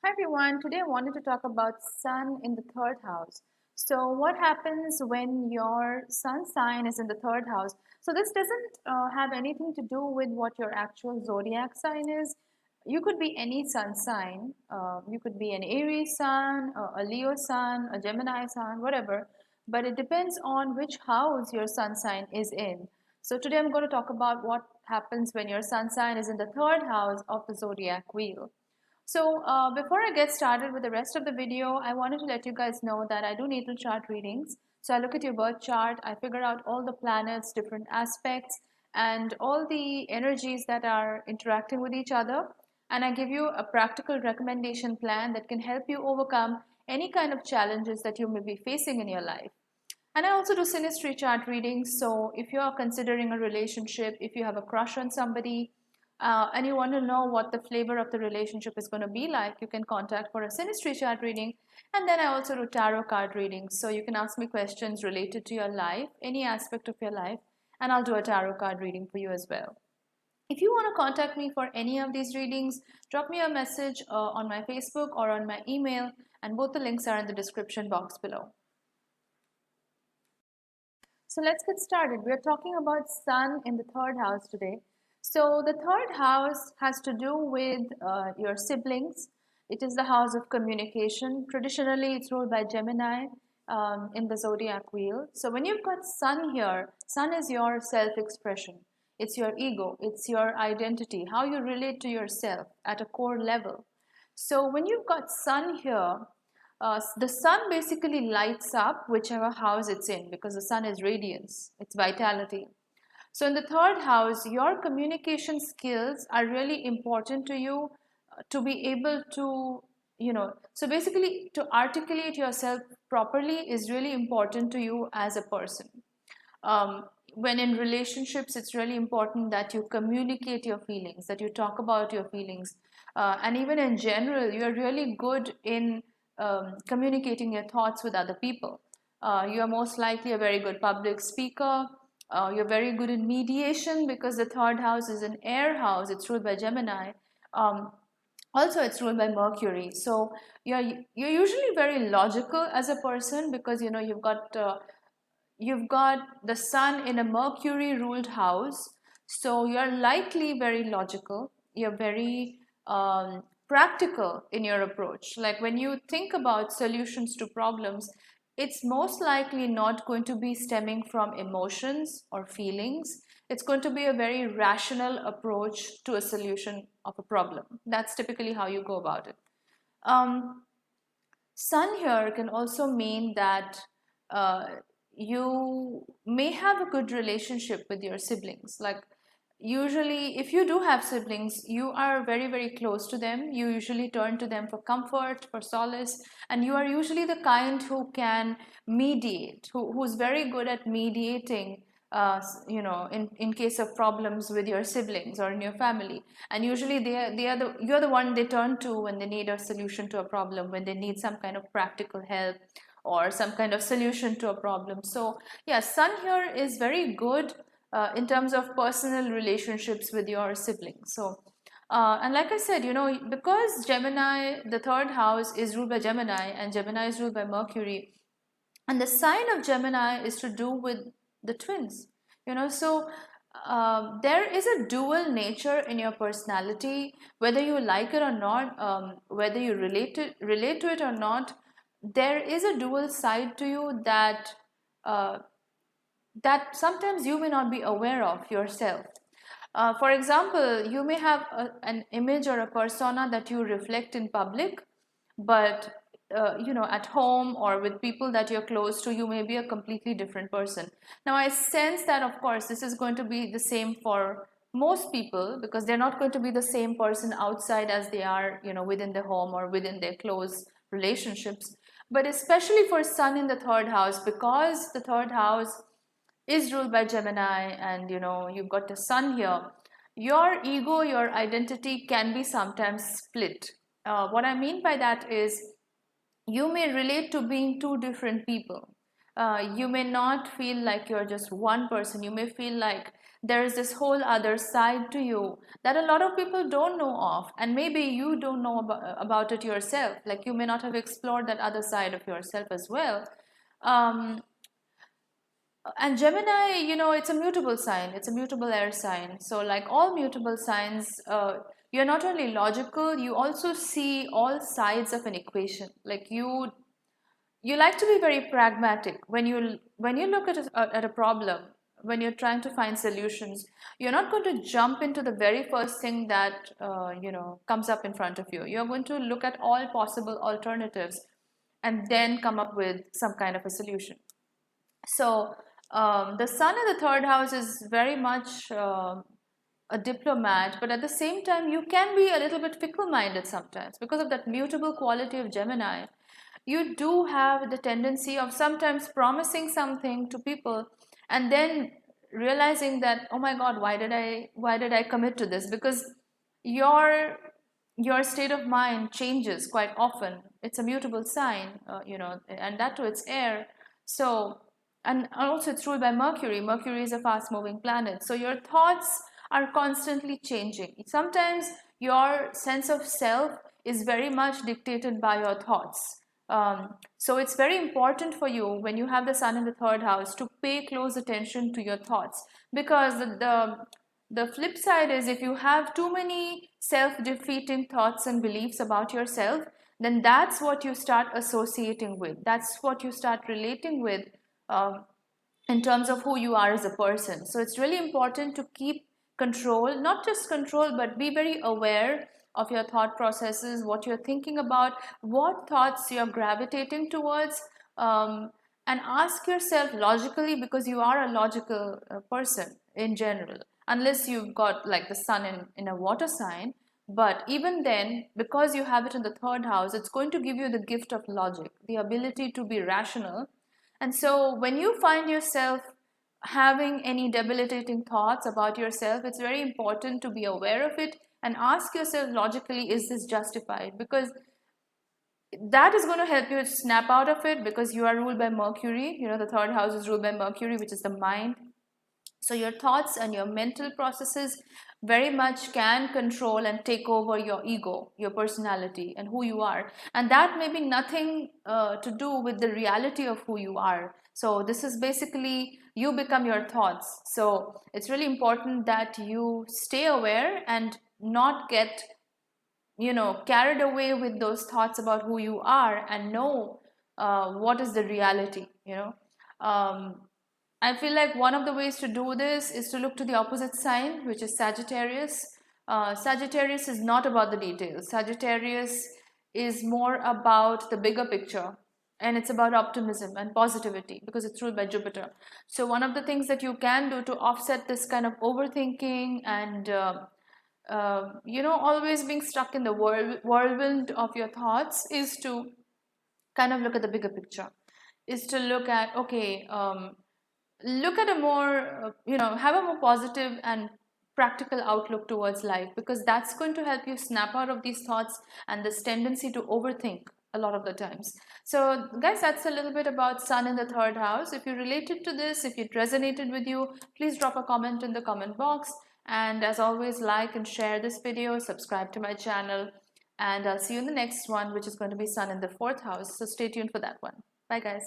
Hi everyone, today I wanted to talk about Sun in the third house. So, what happens when your Sun sign is in the third house? So, this doesn't have anything to do with what your actual zodiac sign is. You could be any Sun sign, you could be an Aries Sun, a Leo Sun, a Gemini Sun, whatever, but it depends on which house your Sun sign is in. So, today I'm going to talk about what happens when your Sun sign is in the third house of the zodiac wheel. So before I get started with the rest of the video, I wanted to let you guys know that I do natal chart readings. So I look at your birth chart, I figure out all the planets, different aspects, and all the energies that are interacting with each other. And I give you a practical recommendation plan that can help you overcome any kind of challenges that you may be facing in your life. And I also do synastry chart readings. So if you are considering a relationship, if you have a crush on somebody, and you want to know what the flavor of the relationship is going to be like, you can contact for a synastry chart reading. And then I also do tarot card readings. So you can ask me questions related to your life, any aspect of your life, and I'll do a tarot card reading for you as well. If you want to contact me for any of these readings, drop me a message on my Facebook or on my email, and both the links are in the description box below. So let's get started. We are talking about Sun in the third house today. So the third house has to do with your siblings. It is the house of communication. Traditionally, it's ruled by Gemini in the zodiac wheel. So when you've got Sun here, Sun is your self-expression. It's your ego. It's your identity, how you relate to yourself at a core level. So when you've got Sun here, the sun basically lights up whichever house it's in because the sun is radiance, it's vitality. So, in the third house, your communication skills are really important to you to be able to, so basically to articulate yourself properly is really important to you as a person. When in relationships, it's really important that you communicate your feelings, that you talk about your feelings. And even in general, you're really good in communicating your thoughts with other people. You are most likely a very good public speaker. You're very good in mediation because the third house is an air house, it's ruled by Gemini. Um, Also, it's ruled by Mercury. So you're usually very logical as a person because you've got the sun in a Mercury ruled house, so you're likely very logical, you're very practical in your approach. Like when you think about solutions to problems, it's most likely not going to be stemming from emotions or feelings. It's going to be a very rational approach to a solution of a problem. That's typically how you go about it. um, Sun here can also mean that uh, you may have a good relationship with your siblings. Like, usually, if you do have siblings, you are very, very close to them. You usually turn to them for comfort, for solace, and you are usually the kind who can mediate, who's very good at mediating. In case of problems with your siblings or in your family, and usually you're the one they turn to when they need a solution to a problem, when they need some kind of practical help or some kind of solution to a problem. So yeah, sun here is very good in terms of personal relationships with your siblings. So and like I said, because Gemini, the third house is ruled by Gemini and Gemini is ruled by Mercury, and the sign of Gemini is to do with the twins. So there is a dual nature in your personality, whether you like it or not, whether you relate to it or not. There is a dual side to you uh, that sometimes you may not be aware of yourself. For example, you may have an image or a persona that you reflect in public, but at home or with people that you're close to, you may be a completely different person. Now, I sense that, of course, this is going to be the same for most people because they're not going to be the same person outside as they are, within the home or within their close relationships. But especially for Sun in the third house, because the third house is ruled by Gemini and you've got the sun here, your ego, your identity can be sometimes split. What I mean by that is you may relate to being two different people. You may not feel like you're just one person. You may feel like there is this whole other side to you that a lot of people don't know of, and maybe you don't know about it yourself. Like you may not have explored that other side of yourself as well. um, and Gemini, it's a mutable sign, it's a mutable air sign. So like all mutable signs, you're not only logical, you also see all sides of an equation. Like you like to be very pragmatic when you look at a problem, when you're trying to find solutions. You're not going to jump into the very first thing that comes up in front of you. You're going to look at all possible alternatives and then come up with some kind of a solution. So the sun in the third house is very much a diplomat, but at the same time, you can be a little bit fickle minded sometimes because of that mutable quality of Gemini. You do have the tendency of sometimes promising something to people and then realizing that, oh my god, why did I commit to this? Because your your state of mind changes quite often. It's a mutable sign, and that too it's air. So, and also it's ruled by Mercury. Mercury is a fast moving planet, so your thoughts are constantly changing. Sometimes your sense of self is very much dictated by your thoughts. So it's very important for you when you have the sun in the third house to pay close attention to your thoughts, because the flip side is, if you have too many self-defeating thoughts and beliefs about yourself, then that's what you start associating with. That's what you start relating with, in terms of who you are as a person. So it's really important to keep control, not just control, but be very aware of your thought processes, what you're thinking about, what thoughts you're gravitating towards, and ask yourself logically, because you are a logical person in general, unless you've got like the sun in a water sign. But even then, because you have it in the third house, it's going to give you the gift of logic, the ability to be rational. And so when you find yourself having any debilitating thoughts about yourself, it's very important to be aware of it and ask yourself logically, is this justified? Because that is going to help you snap out of it, because you are ruled by Mercury. The third house is ruled by Mercury, which is the mind. So your thoughts and your mental processes very much can control and take over your ego, your personality, and who you are. And that may be nothing to do with the reality of who you are. So this is basically, you become your thoughts. So it's really important that you stay aware and not get carried away with those thoughts about who you are, and know what is the reality. I feel like one of the ways to do this is to look to the opposite sign, which is Sagittarius. Sagittarius is not about the details. Sagittarius is more about the bigger picture, and it's about optimism and positivity, because it's ruled by Jupiter. So one of the things that you can do to offset this kind of overthinking and always being stuck in the whirlwind of your thoughts is to kind of look at the bigger picture, is to look at, okay, look at a more, have a more positive and practical outlook towards life, because that's going to help you snap out of these thoughts and this tendency to overthink a lot of the times. So guys, that's a little bit about sun in the third house. If you related to this, if it resonated with you, please drop a comment in the comment box. And as always, like and share this video, subscribe to my channel, and I'll see you in the next one, which is going to be sun in the fourth house. So stay tuned for that one. Bye guys.